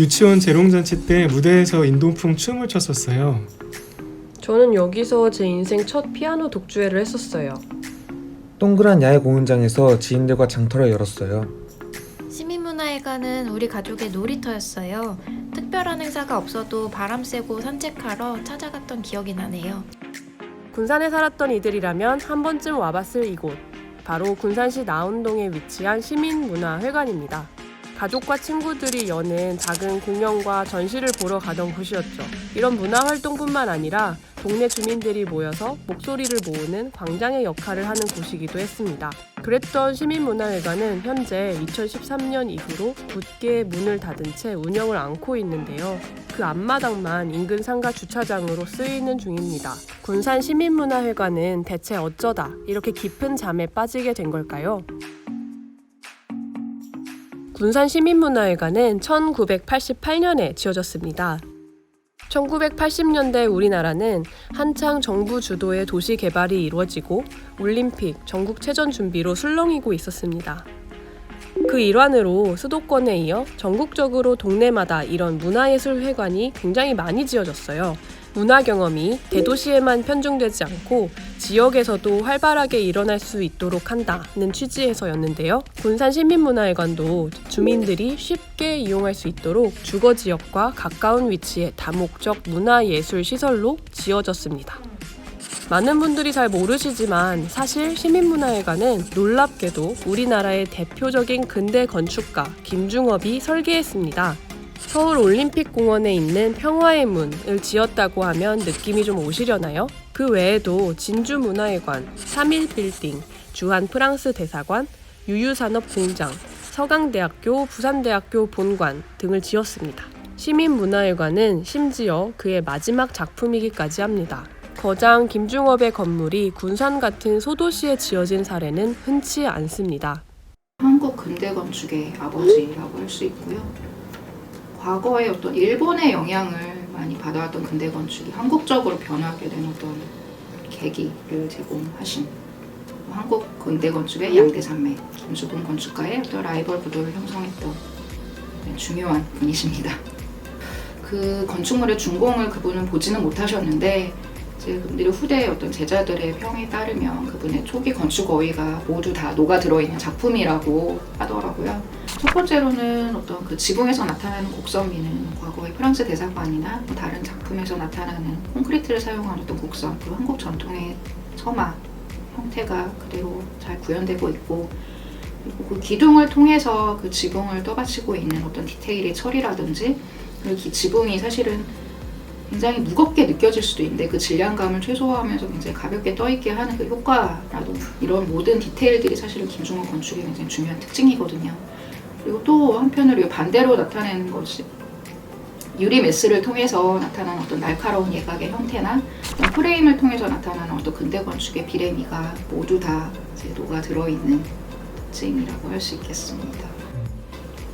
유치원 재롱잔치 때 무대에서 인동풍 춤을 췄었어요. 저는 여기서 제 인생 첫 피아노 독주회를 했었어요. 동그란 야외 공연장에서 지인들과 장터를 열었어요. 시민문화회관은 우리 가족의 놀이터였어요. 특별한 행사가 없어도 바람 쐬고 산책하러 찾아갔던 기억이 나네요. 군산에 살았던 이들이라면 한 번쯤 와봤을 이곳. 바로 군산시 나운동에 위치한 시민문화회관입니다. 가족과 친구들이 여는 작은 공연과 전시를 보러 가던 곳이었죠. 이런 문화활동뿐만 아니라 동네 주민들이 모여서 목소리를 모으는 광장의 역할을 하는 곳이기도 했습니다. 그랬던 시민문화회관은 현재 2013년 이후로 굳게 문을 닫은 채 운영을 않고 있는데요. 그 앞마당만 인근 상가 주차장으로 쓰이는 중입니다. 군산 시민문화회관은 대체 어쩌다 이렇게 깊은 잠에 빠지게 된 걸까요? 군산 시민문화회관은 1988년에 지어졌습니다. 1980년대 우리나라는 한창 정부 주도의 도시 개발이 이루어지고 올림픽, 전국체전 준비로 술렁이고 있었습니다. 그 일환으로 수도권에 이어 전국적으로 동네마다 이런 문화예술회관이 굉장히 많이 지어졌어요. 문화 경험이 대도시에만 편중되지 않고 지역에서도 활발하게 일어날 수 있도록 한다는 취지에서였는데요. 군산 시민문화회관도 주민들이 쉽게 이용할 수 있도록 주거지역과 가까운 위치의 다목적 문화예술시설로 지어졌습니다. 많은 분들이 잘 모르시지만 사실 시민문화회관은 놀랍게도 우리나라의 대표적인 근대 건축가 김중업이 설계했습니다. 서울 올림픽공원에 있는 평화의 문을 지었다고 하면 느낌이 좀 오시려나요? 그 외에도 진주문화회관, 3.1빌딩, 주한 프랑스 대사관, 유유산업공장, 서강대학교, 부산대학교 본관 등을 지었습니다. 시민문화회관은 심지어 그의 마지막 작품이기까지 합니다. 거장 김중업의 건물이 군산 같은 소도시에 지어진 사례는 흔치 않습니다. 한국 근대 건축의 아버지라고 할 수 있고요. 과거에 어떤 일본의 영향을 많이 받아왔던 근대 건축이 한국적으로 변하게 된 어떤 계기를 제공하신 한국 근대 건축의 양대 산맥 김수봉 건축가의 어떤 라이벌 구도를 형성했던 중요한 분이십니다. 그 건축물의 준공을 그분은 보지는 못하셨는데 그분들이 후대 어떤 제자들의 평에 따르면 그분의 초기 건축 어휘가 모두 다 녹아 들어있는 작품이라고 하더라고요. 첫 번째로는 어떤 그 지붕에서 나타나는 곡선미는 과거의 프랑스 대사관이나 다른 작품에서 나타나는 콘크리트를 사용한 어떤 곡선, 그 한국 전통의 처마 형태가 그대로 잘 구현되고 있고, 그리고 그 기둥을 통해서 그 지붕을 떠받치고 있는 어떤 디테일의 처리라든지, 그리고 이 지붕이 사실은 굉장히 무겁게 느껴질 수도 있는데 그 질량감을 최소화하면서 굉장히 가볍게 떠있게 하는 그 효과라도 이런 모든 디테일들이 사실은 김중업 건축의 굉장히 중요한 특징이거든요. 그리고 또 한편으로 반대로 나타내는 것이 유리 메스를 통해서 나타나는 어떤 날카로운 예각의 형태나 어떤 프레임을 통해서 나타나는 어떤 근대 건축의 비례미가 모두 다 이제 녹아 들어있는 특징이라고 할 수 있겠습니다.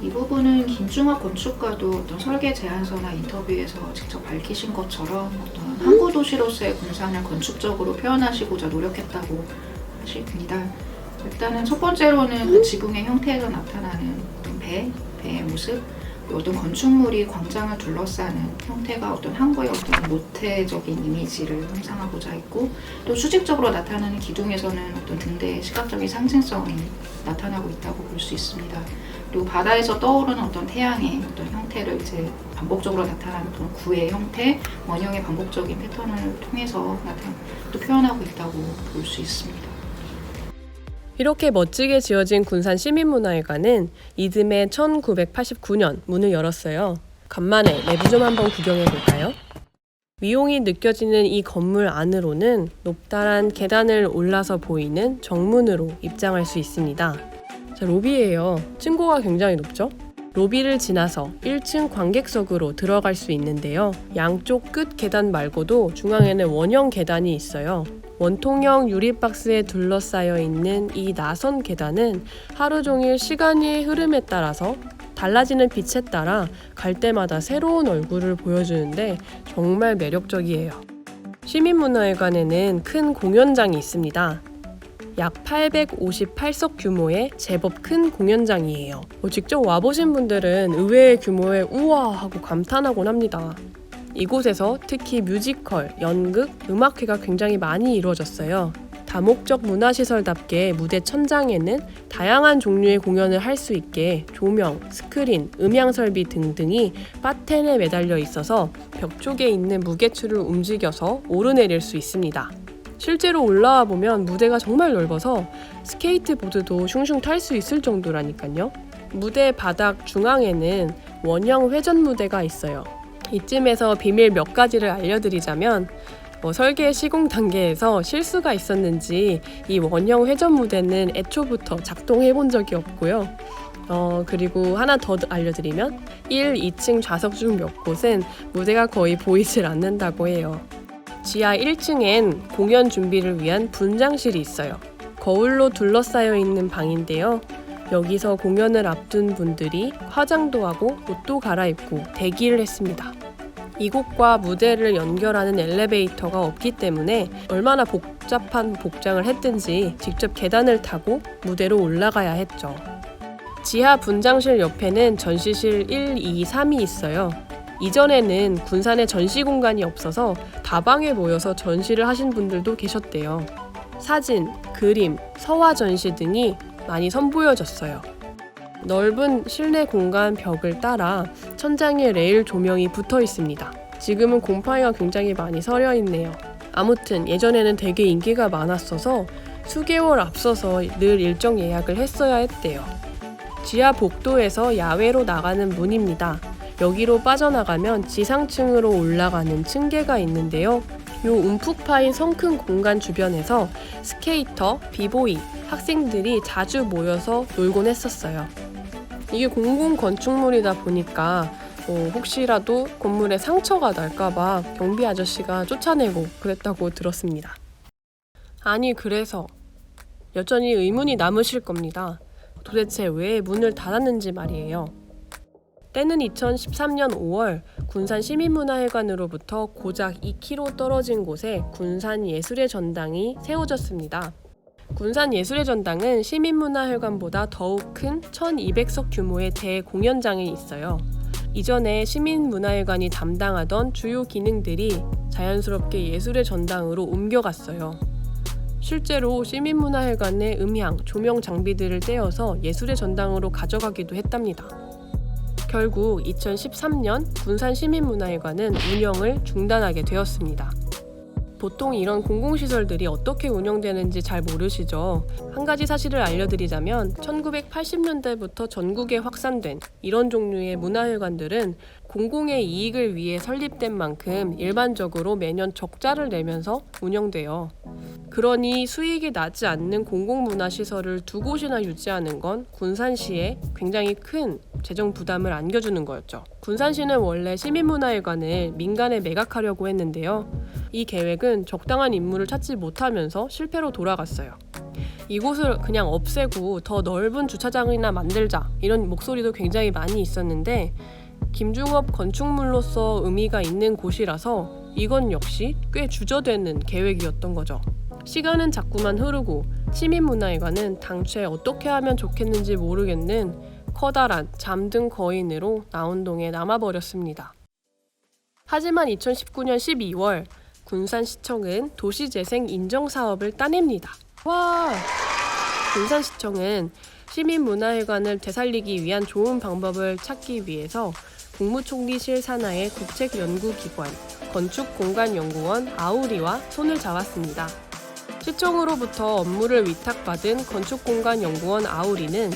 이 부분은 김중업 건축가도 어떤 설계 제안서나 인터뷰에서 직접 밝히신 것처럼 어떤 항구 도시로서의 군산을 건축적으로 표현하시고자 노력했다고 하십니다. 일단은 첫 번째로는 그 지붕의 형태에서 나타나는 어떤 배의 모습, 어떤 건축물이 광장을 둘러싸는 형태가 어떤 항구의 어떤 모태적인 이미지를 형상하고자 했고, 또 수직적으로 나타나는 기둥에서는 어떤 등대의 시각적인 상징성이 나타나고 있다고 볼 수 있습니다. 그리고 바다에서 떠오르는 어떤 태양의 어떤 형태를 이제 반복적으로 나타나는 어떤 구의 형태, 원형의 반복적인 패턴을 통해서 또 표현하고 있다고 볼 수 있습니다. 이렇게 멋지게 지어진 군산 시민문화회관은 이듬해 1989년 문을 열었어요. 간만에 내부 좀 한번 구경해볼까요? 위용이 느껴지는 이 건물 안으로는 높다란 계단을 올라서 보이는 정문으로 입장할 수 있습니다. 자, 로비예요. 층고가 굉장히 높죠? 로비를 지나서 1층 관객석으로 들어갈 수 있는데요. 양쪽 끝 계단 말고도 중앙에는 원형 계단이 있어요. 원통형 유리박스에 둘러싸여 있는 이 나선 계단은 하루 종일 시간의 흐름에 따라서 달라지는 빛에 따라 갈 때마다 새로운 얼굴을 보여주는데 정말 매력적이에요. 시민문화회관에는 큰 공연장이 있습니다. 약 858석 규모의 제법 큰 공연장이에요. 직접 와보신 분들은 의외의 규모에 우와 하고 감탄하곤 합니다. 이곳에서 특히 뮤지컬, 연극, 음악회가 굉장히 많이 이루어졌어요. 다목적 문화시설답게 무대 천장에는 다양한 종류의 공연을 할 수 있게 조명, 스크린, 음향 설비 등등이 바텐에 매달려 있어서 벽 쪽에 있는 무게추를 움직여서 오르내릴 수 있습니다. 실제로 올라와 보면 무대가 정말 넓어서 스케이트보드도 슝슝 탈 수 있을 정도라니까요. 무대 바닥 중앙에는 원형 회전 무대가 있어요. 이쯤에서 비밀 몇 가지를 알려드리자면 설계 시공 단계에서 실수가 있었는지 이 원형 회전 무대는 애초부터 작동해 본 적이 없고요. 그리고 하나 더 알려드리면 1, 2층 좌석 중 몇 곳은 무대가 거의 보이질 않는다고 해요. 지하 1층엔 공연 준비를 위한 분장실이 있어요. 거울로 둘러싸여 있는 방인데요. 여기서 공연을 앞둔 분들이 화장도 하고 옷도 갈아입고 대기를 했습니다. 이곳과 무대를 연결하는 엘리베이터가 없기 때문에 얼마나 복잡한 복장을 했든지 직접 계단을 타고 무대로 올라가야 했죠. 지하 분장실 옆에는 전시실 1, 2, 3이 있어요. 이전에는 군산에 전시 공간이 없어서 다방에 모여서 전시를 하신 분들도 계셨대요. 사진, 그림, 서화 전시 등이 많이 선보여졌어요. 넓은 실내 공간 벽을 따라 천장에 레일 조명이 붙어 있습니다. 지금은 곰팡이가 굉장히 많이 서려 있네요. 아무튼 예전에는 되게 인기가 많았어서 수개월 앞서서 늘 일정 예약을 했어야 했대요. 지하 복도에서 야외로 나가는 문입니다. 여기로 빠져나가면 지상층으로 올라가는 층계가 있는데요. 요 움푹 파인 성큰 공간 주변에서 스케이터, 비보이, 학생들이 자주 모여서 놀곤 했었어요. 이게 공공 건축물이다 보니까 혹시라도 건물에 상처가 날까봐 경비 아저씨가 쫓아내고 그랬다고 들었습니다. 아니 그래서 여전히 의문이 남으실 겁니다. 도대체 왜 문을 닫았는지 말이에요. 때는 2013년 5월 군산 시민문화회관으로부터 고작 2km 떨어진 곳에 군산 예술의 전당이 세워졌습니다. 군산 예술의 전당은 시민문화회관보다 더욱 큰 1200석 규모의 대공연장에 있어요. 이전에 시민문화회관이 담당하던 주요 기능들이 자연스럽게 예술의 전당으로 옮겨갔어요. 실제로 시민문화회관의 음향, 조명 장비들을 떼어서 예술의 전당으로 가져가기도 했답니다. 결국 2013년 군산 시민문화회관은 운영을 중단하게 되었습니다. 보통 이런 공공시설들이 어떻게 운영되는지 잘 모르시죠? 한 가지 사실을 알려드리자면 1980년대부터 전국에 확산된 이런 종류의 문화회관들은 공공의 이익을 위해 설립된 만큼 일반적으로 매년 적자를 내면서 운영돼요. 그러니 수익이 나지 않는 공공문화시설을 두 곳이나 유지하는 건 군산시에 굉장히 큰 재정 부담을 안겨주는 거였죠. 군산시는 원래 시민문화회관을 민간에 매각하려고 했는데요. 이 계획은 적당한 인물을 찾지 못하면서 실패로 돌아갔어요. 이곳을 그냥 없애고 더 넓은 주차장이나 만들자 이런 목소리도 굉장히 많이 있었는데 김중업 건축물로서 의미가 있는 곳이라서 이건 역시 꽤 주저되는 계획이었던 거죠. 시간은 자꾸만 흐르고 시민문화회관은 당최 어떻게 하면 좋겠는지 모르겠는 커다란 잠든 거인으로 나운동에 남아버렸습니다. 하지만 2019년 12월 군산시청은 도시재생 인정사업을 따냅니다. 와! 군산시청은 시민문화회관을 되살리기 위한 좋은 방법을 찾기 위해서 국무총리실 산하의 국책연구기관 건축공간연구원 아우리와 손을 잡았습니다. 시청으로부터 업무를 위탁받은 건축공간연구원 아우리는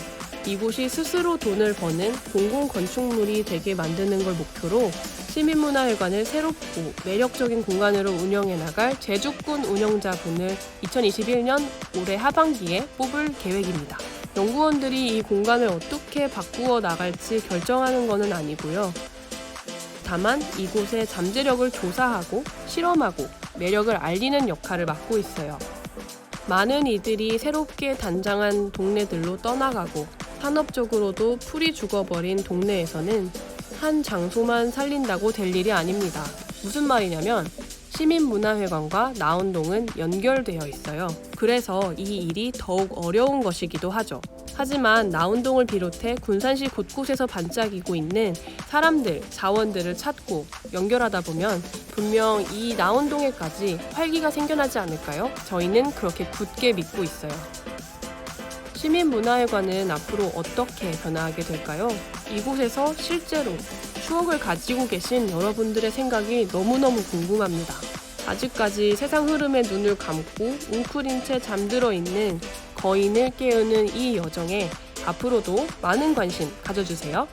이곳이 스스로 돈을 버는 공공건축물이 되게 만드는 걸 목표로 시민문화회관을 새롭고 매력적인 공간으로 운영해 나갈 제주군 운영자분을 2021년 올해 하반기에 뽑을 계획입니다. 연구원들이 이 공간을 어떻게 바꾸어 나갈지 결정하는 것은 아니고요. 다만 이곳의 잠재력을 조사하고 실험하고 매력을 알리는 역할을 맡고 있어요. 많은 이들이 새롭게 단장한 동네들로 떠나가고 산업적으로도 풀이 죽어버린 동네에서는 한 장소만 살린다고 될 일이 아닙니다. 무슨 말이냐면 시민문화회관과 나운동은 연결되어 있어요. 그래서 이 일이 더욱 어려운 것이기도 하죠. 하지만 나운동을 비롯해 군산시 곳곳에서 반짝이고 있는 사람들, 자원들을 찾고 연결하다 보면 분명 이 나운동에까지 활기가 생겨나지 않을까요? 저희는 그렇게 굳게 믿고 있어요. 시민문화회관은 앞으로 어떻게 변화하게 될까요? 이곳에서 실제로 추억을 가지고 계신 여러분들의 생각이 너무너무 궁금합니다. 아직까지 세상 흐름에 눈을 감고 웅크린 채 잠들어 있는 거인을 깨우는 이 여정에 앞으로도 많은 관심 가져주세요.